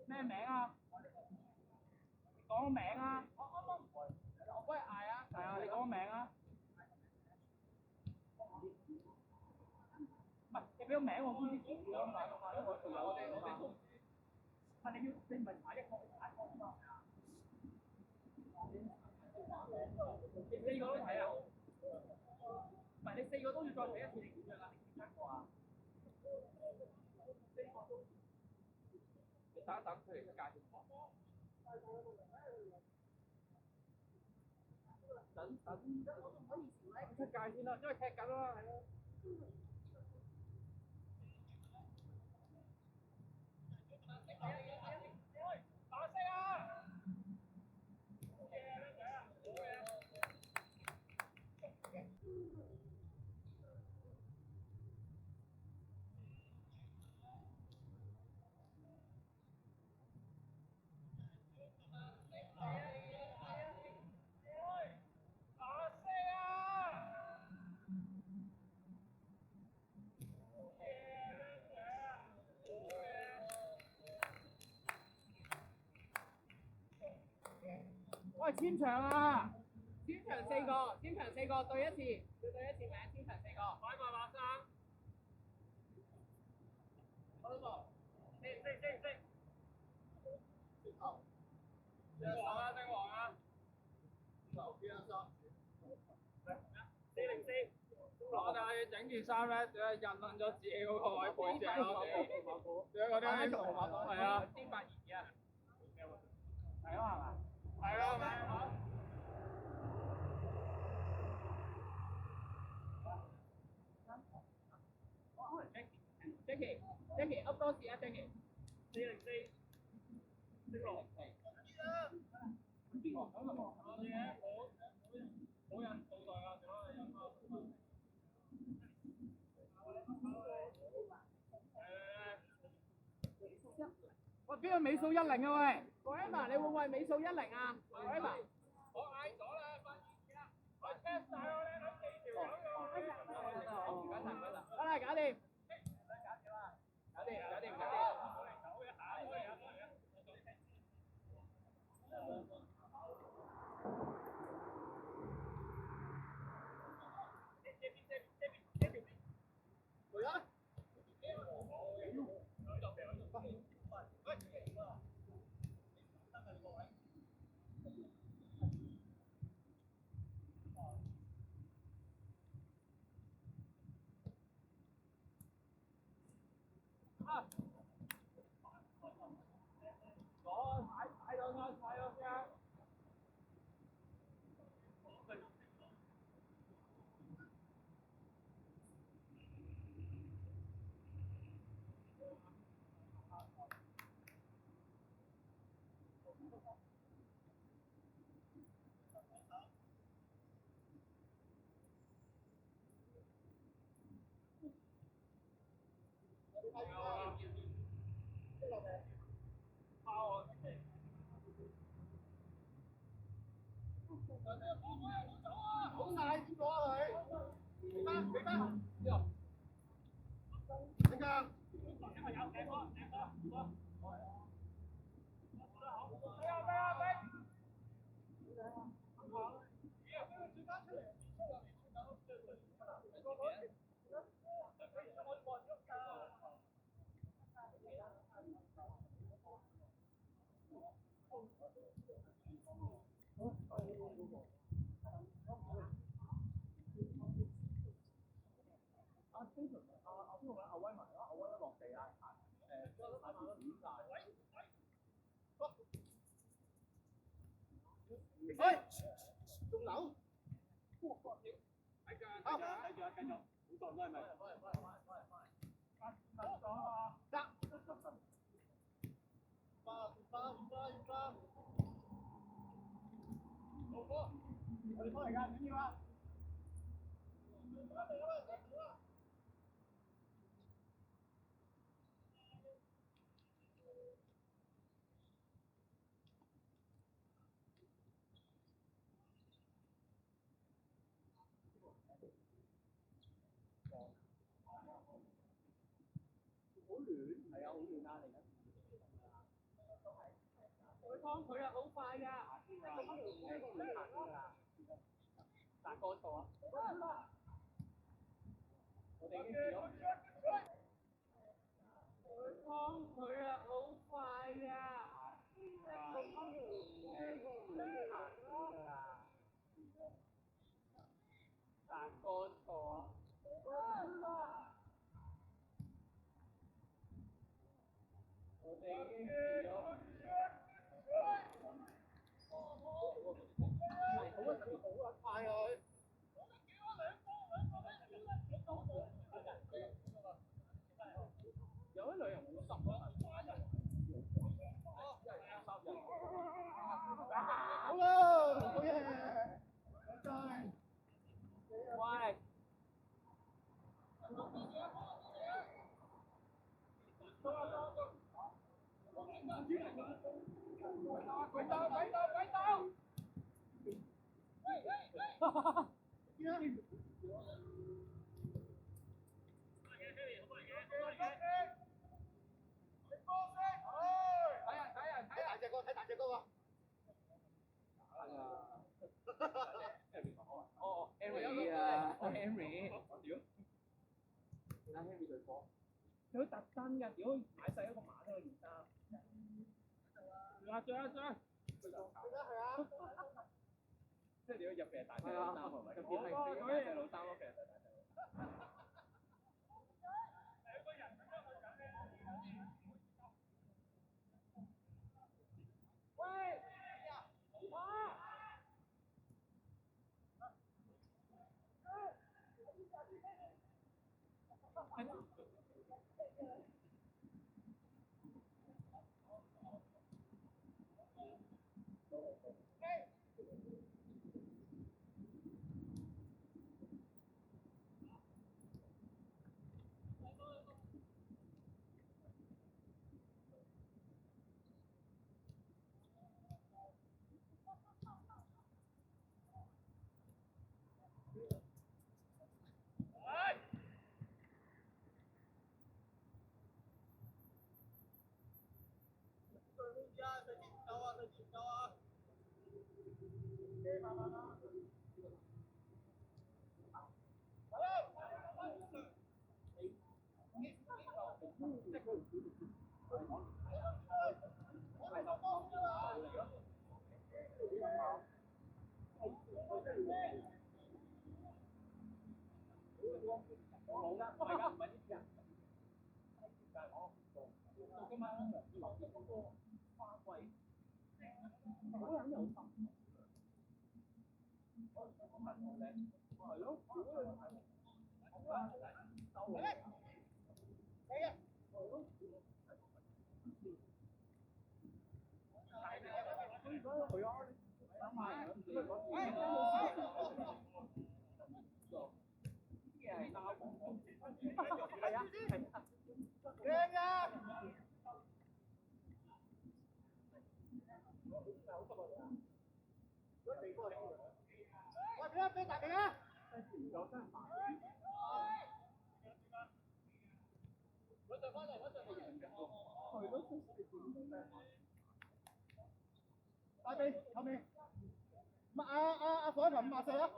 咩名啊？講個名啊！我幫你嗌啊！係啊，你講個名啊！唔係，你俾個名我先知點樣嗌㗎嘛，因為我哋唔係你唔係踩一個踩一個嘛？你四個都睇啊？唔係你四個都要再睇一次定點樣啊？定點一個啊？你等一等佢哋出界先。等出界先啦，因為踢緊啊嘛，係咯。打聲啊！喂，簽場啊！簽場四個，簽場四個對一次，要對一次名，簽場四個。擺埋馬生。好冇？升。好。姓黃啊！404。我哋係整件衫咧，印撚咗自己嗰個位背脊咯，仲有嗰啲係啊，啲發熱啊。係啊，係嘛？係啊。Jackie，噏多次啊 Jackie。404。6。邊個講啊？冇人做代啊，喂，邊個尾數10啊喂？郭 Emma， 你會唔會係尾數10啊？郭 Emma。我嗌咗啦，發現啦，我 test 晒我哋諗4條友㗎。得啦，搞掂。搞掂。好晒邊個啊佢？俾翻俾翻。點㗎？喂，仲扭？睇住啊！繼續，好多人都係咪？得。我哋幫嚟㗎，緊要啊！幫佢啊，好快㗎！大個錯啊！我哋已經試咗。幫佢啊，好快㗎！大個錯啊！我哋已經試咗。快佢！有一兩人好濕啊！好啦，好嘢！喂！鬼鬥！哈哈哈！睇大隻哥喎！哦 ，Henry 啊 ，Henry，我屌！而家 Henry 對波，佢特登㗎，屌買細一個馬都有件衫。追啊！係啊！即係你要入嘅大隻佬衫係咪？咁變係大隻佬衫咯，其實就大隻佬。喂！飛大髀啊！揾上翻嚟，揾上嚟贏嘅。係咯，大髀後面，阿火頭5-4啊！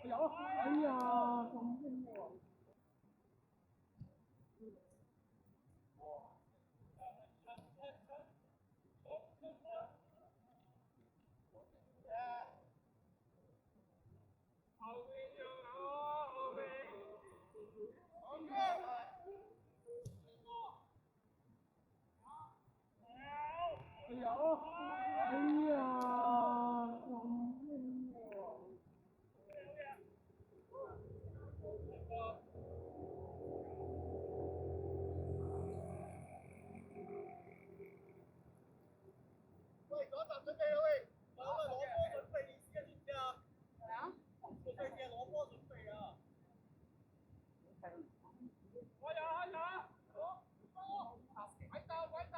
有啊！哎呀，咁興喎！有啊！哎呀，咁興喎！喂，嗰集準備啦喂！攞波準備意思啊，知唔知啊？係啊！我最近攞波準備啊！開咗！快到！快到！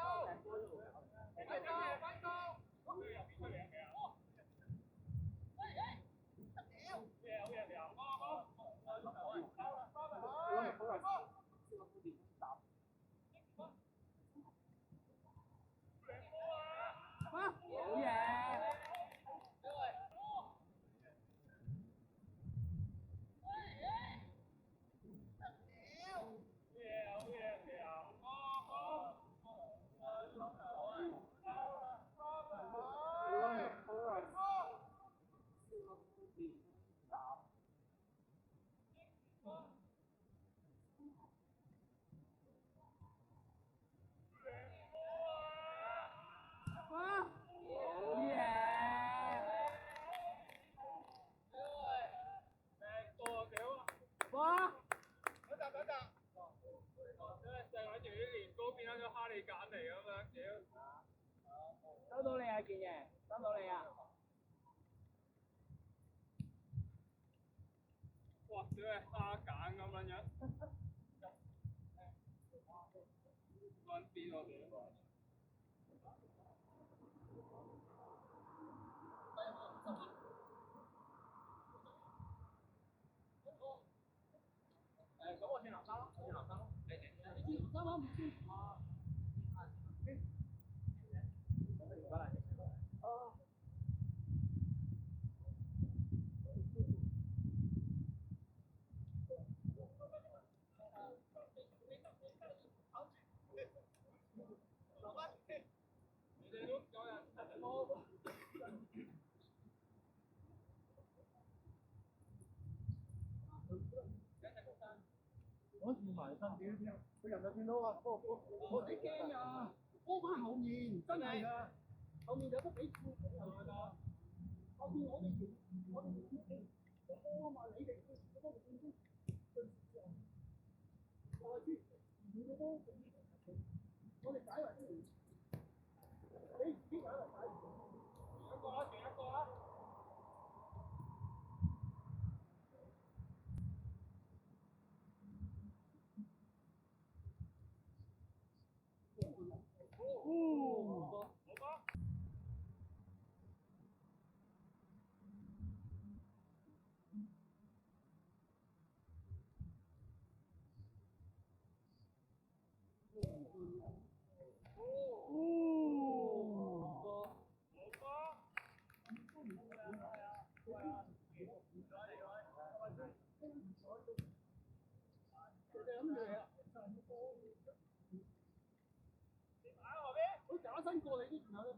好嘢！哇！嗰集，成日住啲年糕變咗蝦利簡嚟咁樣，屌！收到你啊，健爺，收到你啊！哇！屌係蝦簡咁樣樣，揾邊我哋？咁我轉南沙咯，你轉南沙咯，唔轉啊！我轉埋身點？佢人就見到啊！我幾驚啊！波翻後面，真係㗎，後面有得俾負㗎。後面我哋個波啊嘛，你哋個波就變咗我知，個波我哋解圍，你自己解圍解唔到。一個啊，轉一個啊！佢打身過你啲，然後咧。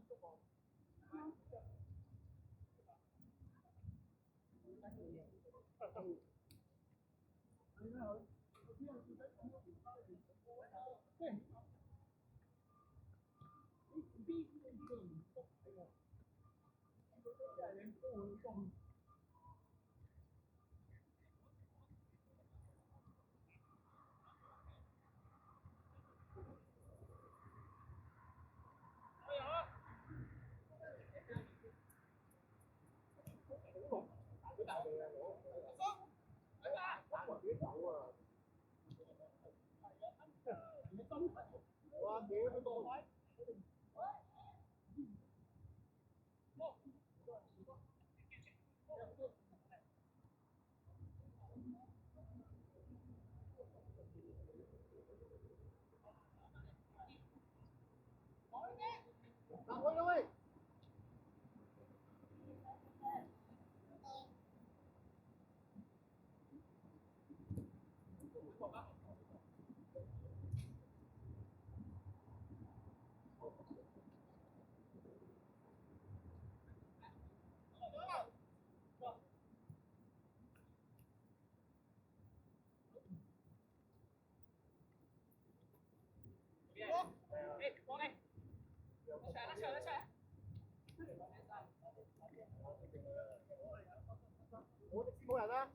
我的冇人啦，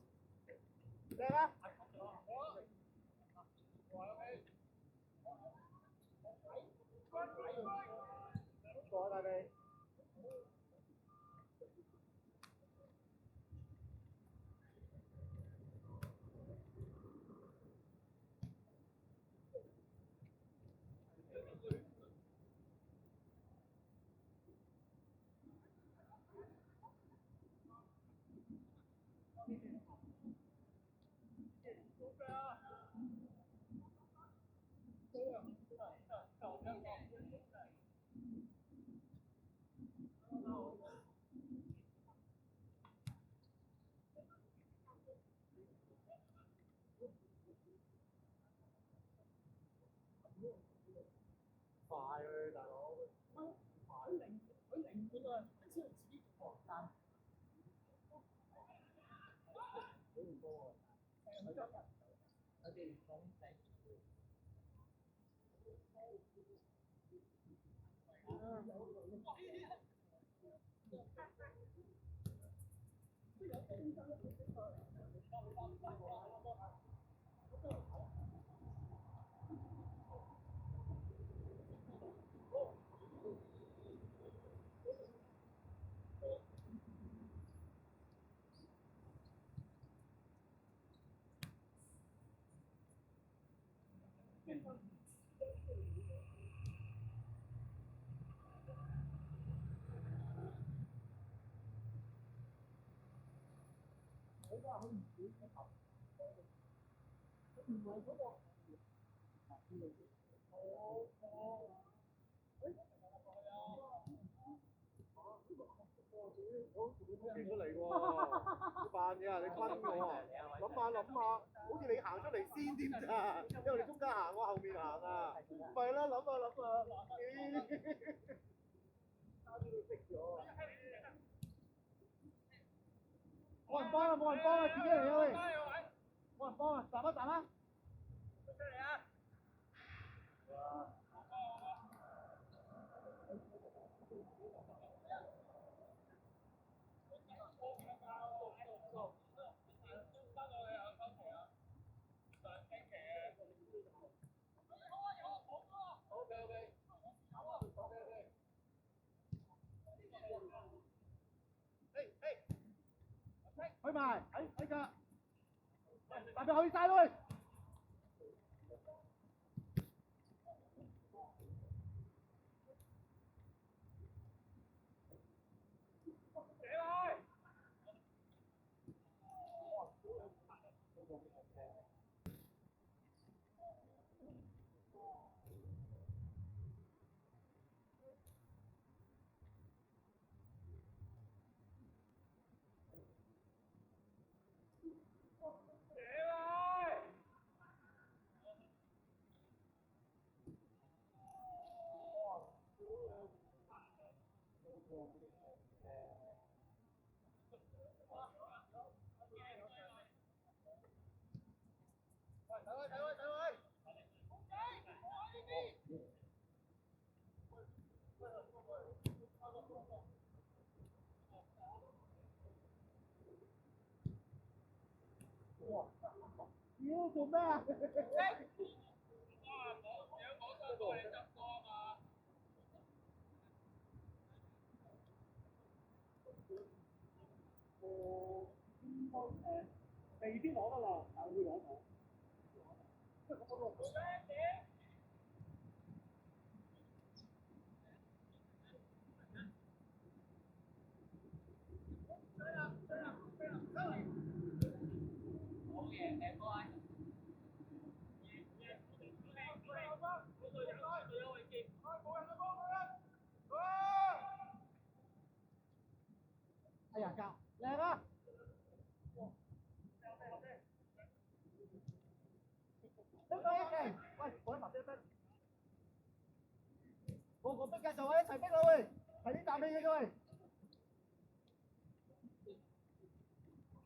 靚啦，過啊大地。快啊大佬！佢零佢啊，知道自己防單。好唔多啊！我哋講第。認出嚟喎，扮嘢啊！你坤我啊！諗下，好似你行出嚟先添咋，因為你中間行，我後面行啊，唔係啦，諗下，差啲都識咗。冇人幫啊，自己嚟啊喂！冇人幫啊，站啊！出嚟啊！去埋，喺㗎，大髀去晒佢。妖做咩啊？未必攞得啦，但會攞到。哎呀，教靚啊！得個一齊，喂，改埋得得。個逼嘅就係一齊逼啦喂，係呢啖氣嘅啫喂。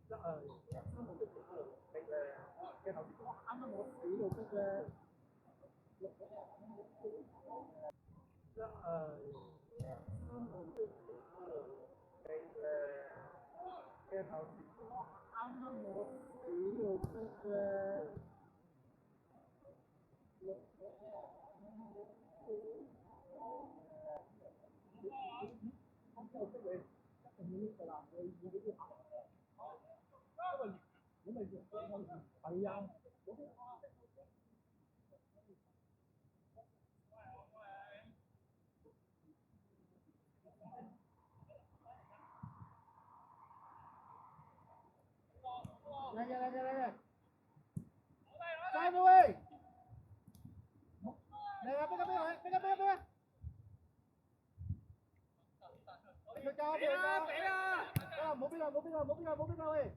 啱啱我死到逼嘅。啱啱我死到逼嘅。係啊。嚟，快啲喂！嚟啊！逼啊！佢加，俾啦！啊！冇逼啦喂！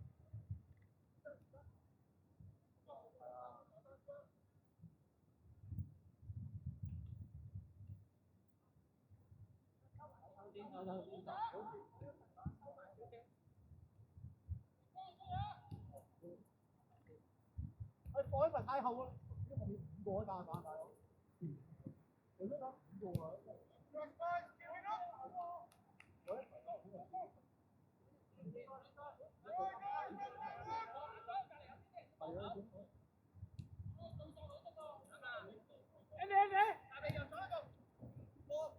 放喺太後啦，因為你5個打大佬，你都打5個啊！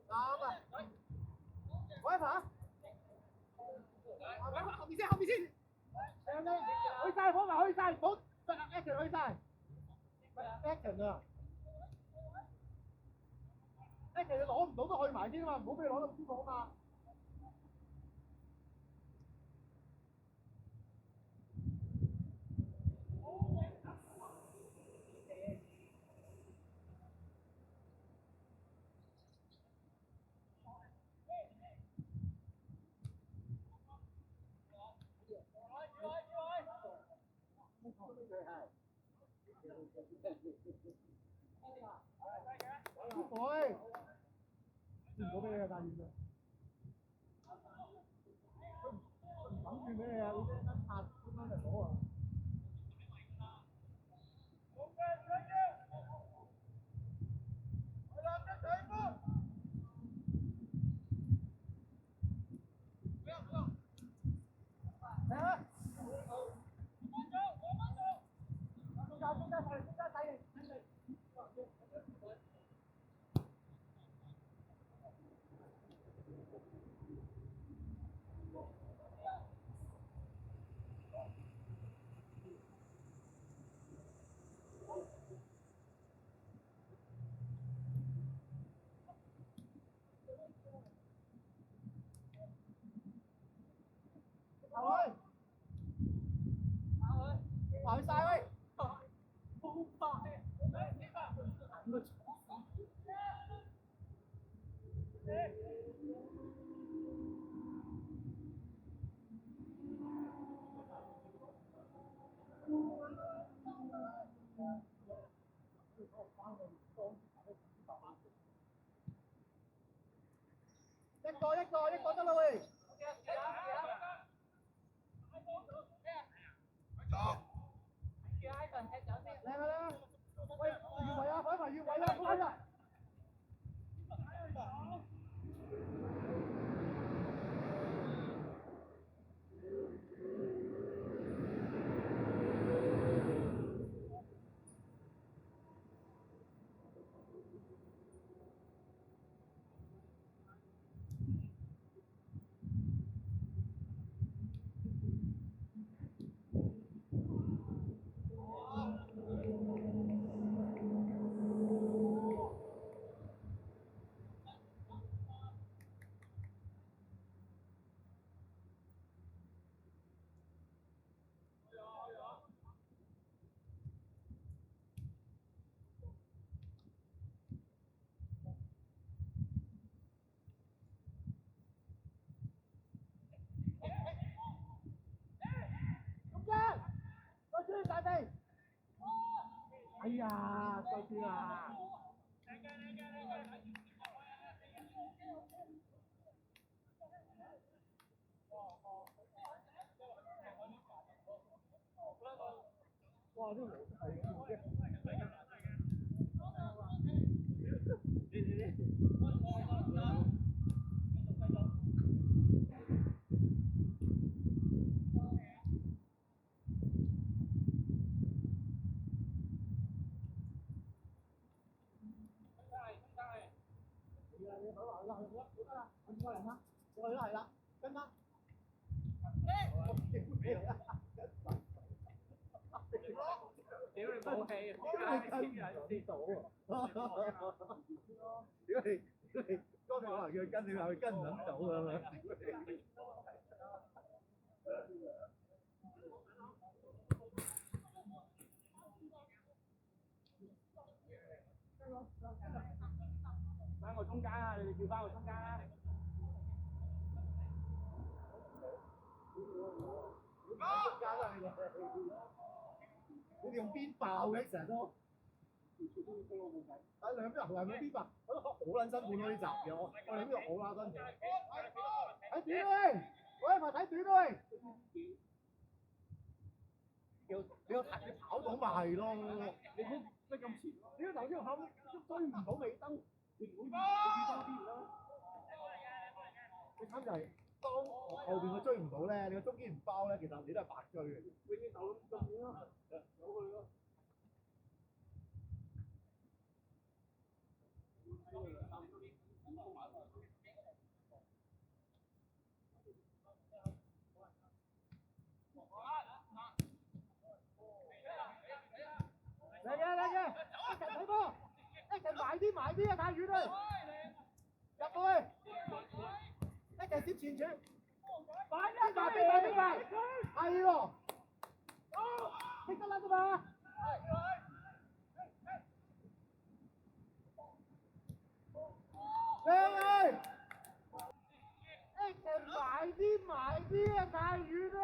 啱啊！改一排，後面先，去晒，放埋去晒，唔好 action 去晒 ，action 啊！action 你攞唔到都去埋先啊嘛，唔好俾你攞到舒服啊嘛。喂，唔好俾你啊，大遠啊！諗住俾你啊，你一拍點樣就攞啊！嚟啊！中間睇跑去晒喂！一個得啦喂！嚟啦！喂，越位啊！快埋越位啊！快啊！哎呀，收線啦！哇！呢個係過嚟啦，過嚟啦，係啦，跟啦。屌你冇氣，跟唔知到喎。屌你，剛才可能叫佢跟，你話佢跟唔到咁樣。翻個中間啊！你哋叫翻個中間啦。中間啦，你哋用邊爆嘅成日都？睇兩邊行兩邊爆，我覺得好撚辛苦咯呢集嘢，我哋呢度好撚辛苦。睇短位，喂，咪睇短位。你跑到咪係咯？你估咩咁前？你頭先後追唔到尾燈，你唔好你多啲啦。你慘就係當後邊佢追唔到咧，你個中堅唔包咧，其實你都係白追嘅。永遠就咁遠咯，走佢咯。嚟嘅，一齊睇波，一齊埋啲啊！太遠啦，入去，一齊接前處，快啲係喎，識得啦啫嘛。嚟，一齊埋啲啊！太遠啦，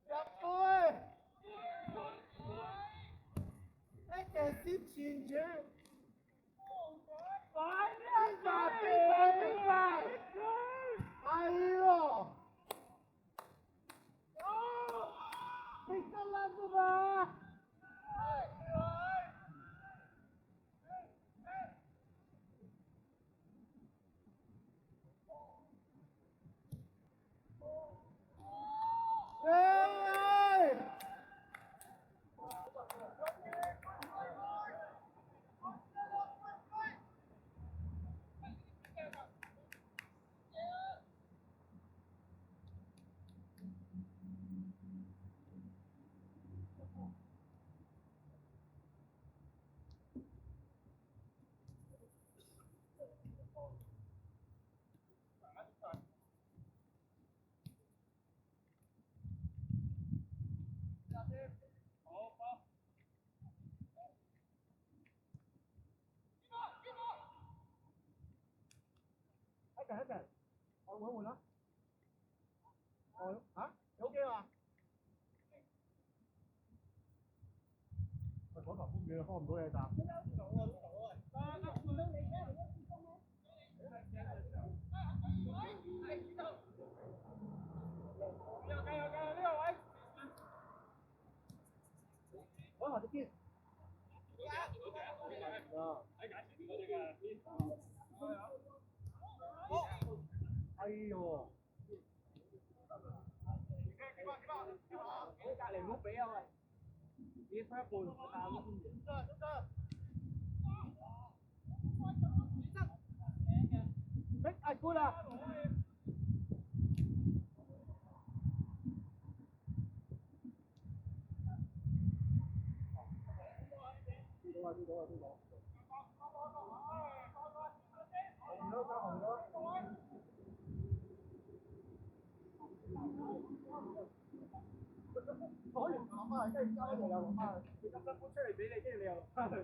入去。一齊接前處，快啲係喎，識得啦啫嘛。一齊，我換啦。嚇？有機啊？喂，嗰頭風雨開唔到嘢閘。加油！呢個位。嗰頭隻堅。哎呦！隔離唔好俾啊喂！你分一半，我打咁先。哎，good 啦！知道。紅咗加紅咗。攞完落翻去，跟住交一條又落翻去。你咁辛苦出嚟俾你，跟住你又落翻去。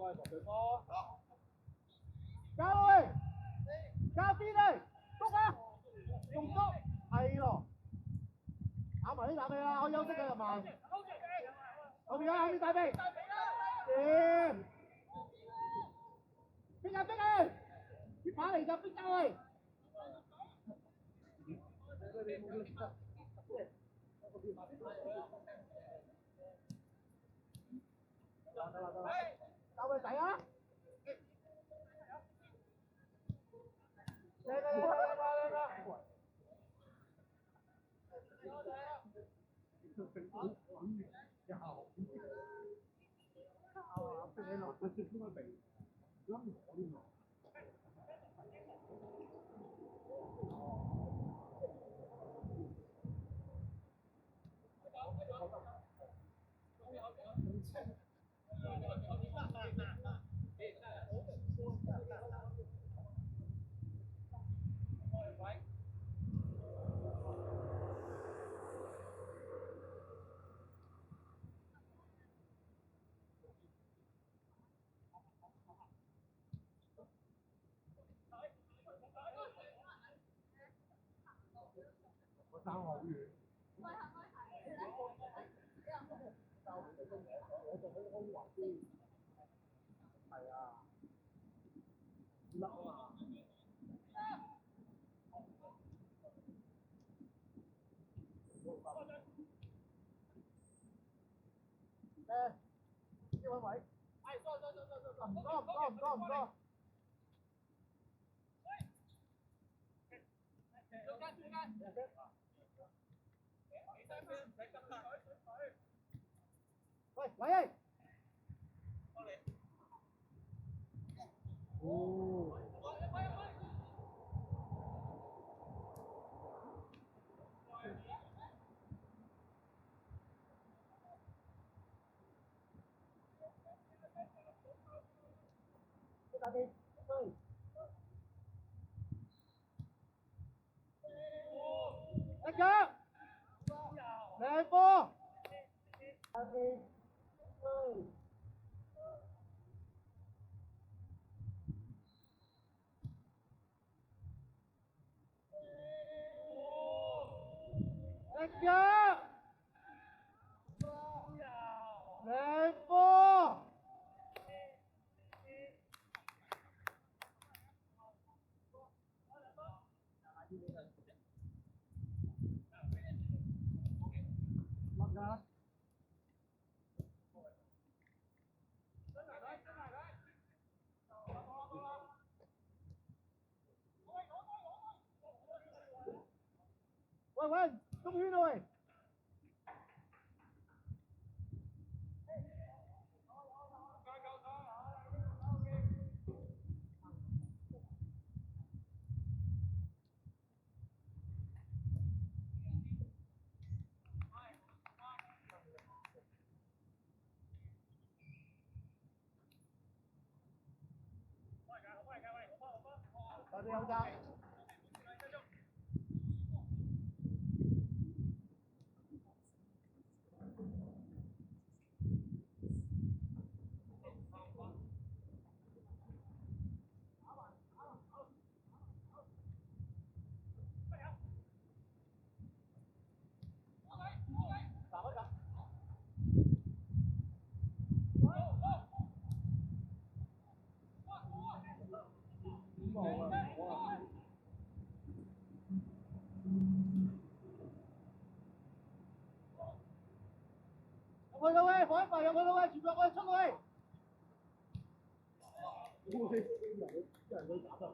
交去，交邊去，篤啊，用篤，係咯，打埋呢啖氣啦，可以休息嘅慢。後邊啊，後邊大臂，掂，逼啊逼啊，啲馬嚟就逼走去。交佢仔啊！靚啊靚啊靚啊！我爭好遠。我做嗰啲空環啲，係啊，甩啊嘛。誒，呢位位，唔多唔多唔多唔多。喂，喂！哦。打機，一腳，兩波，打機，一腳，兩波。落㗎。喂喂，中圈啊喂！我哋有責。打開㗎。入去啦喂，放一塊入去啦喂，全部喂出去。人去打得。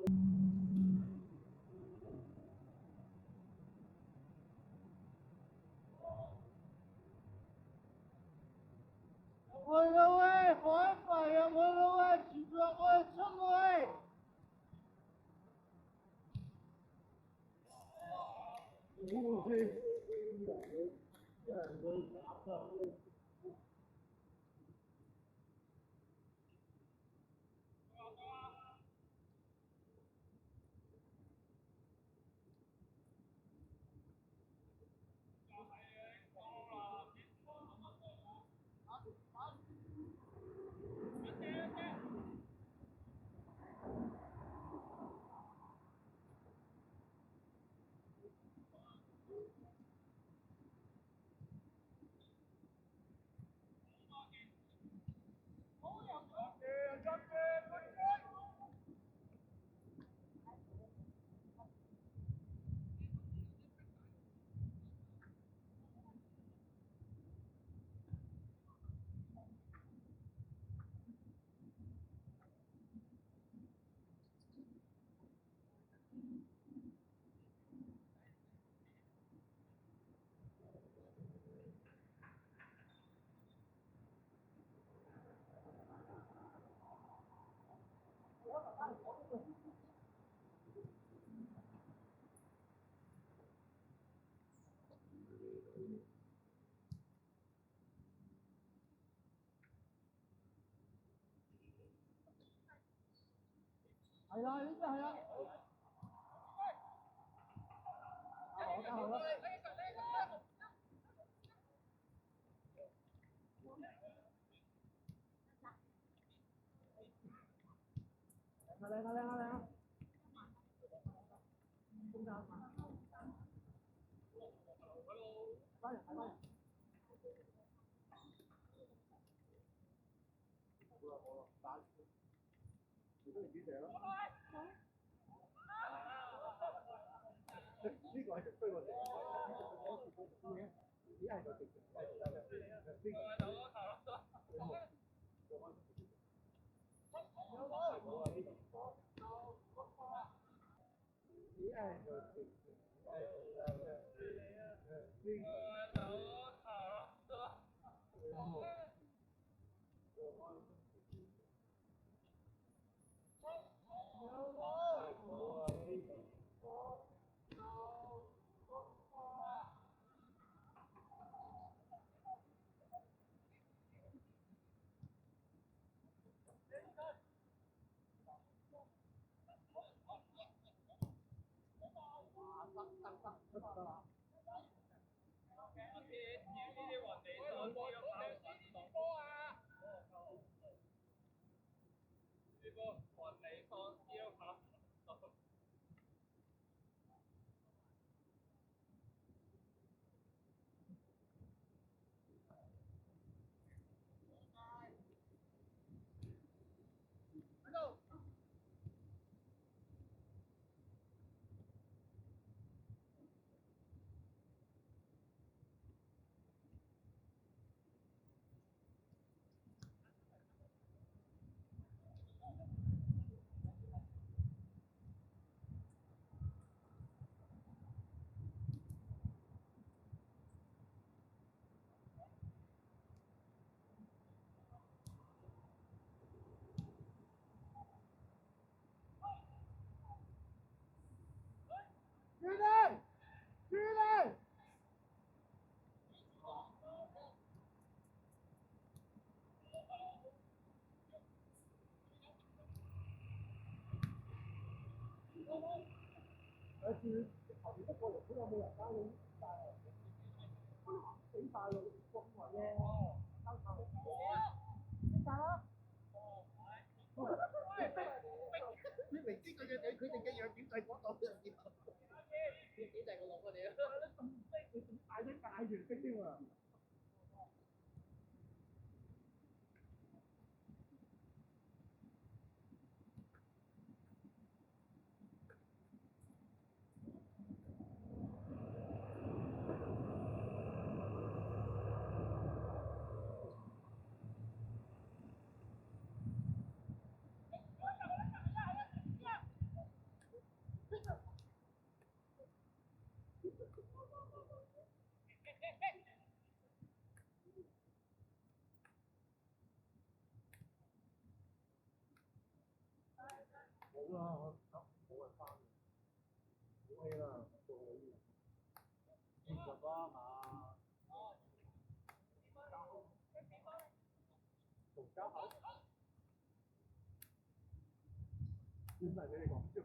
入去啦喂，放一塊入去啦喂，全部喂出去。人去打得。係啦，呢個係啦。加油啦！嚟！中間。翻嚟。好啦，打。你都係主射咯。呢個係追我哋。只係個直情。後邊一個嚟，佢有冇人加你？死晒咯！國內嘅交叉，死晒啦！你明知佢哋嘅樣點係嗰度嘅時候，點就係個落我哋啊！你仲大聲嗌住識添喎！冇啦，我冇人翻，冇氣啦，做好嘢，接着啦嘛，同加口，真係俾你講笑。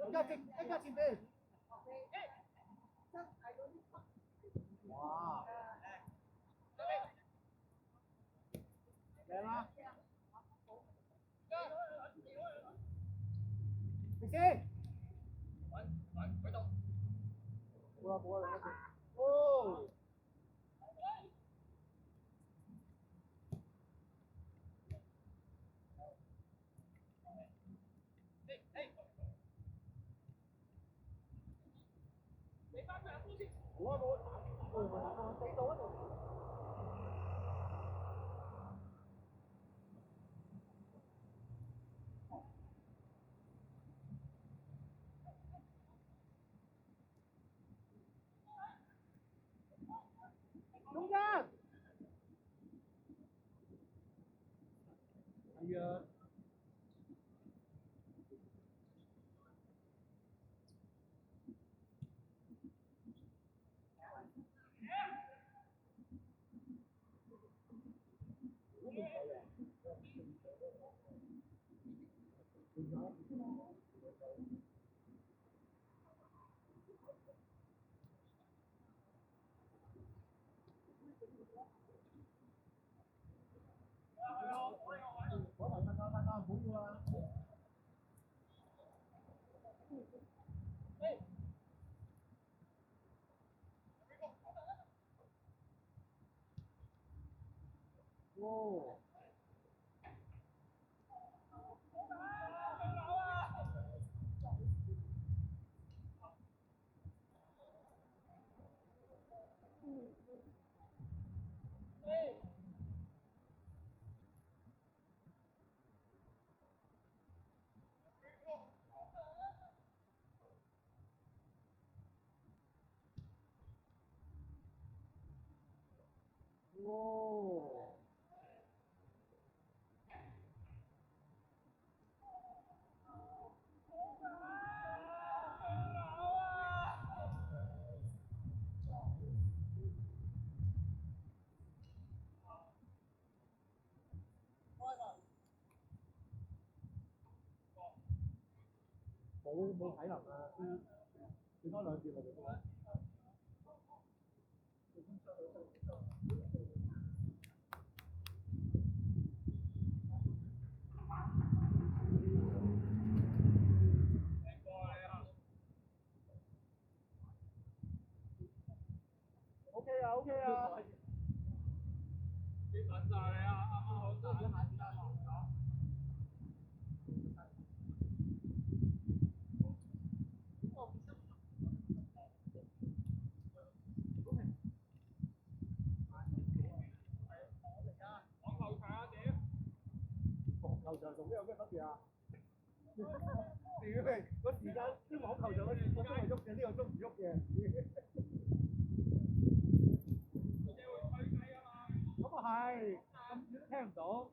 一家前邊。哇！靚啦！你先。冇啦，另一邊。我冇打，我冇打，地道嗰度。中間。係啊。嗰頭大家唔好要啊！哦。哦。冇體能啊，最多2節咪得啦。OK 啊，OK 啊。啲粉晒你啊，啱啱好打下先啦，落咗。網球場啊屌！網球場同呢有咩分別啊？屌你！個時間啲網球場嗰時個鐘係喐嘅，呢個鐘唔喐嘅。咁啊係，咁遠都聽唔到。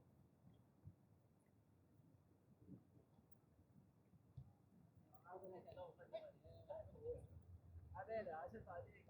阿爹嚟啊，出快啲！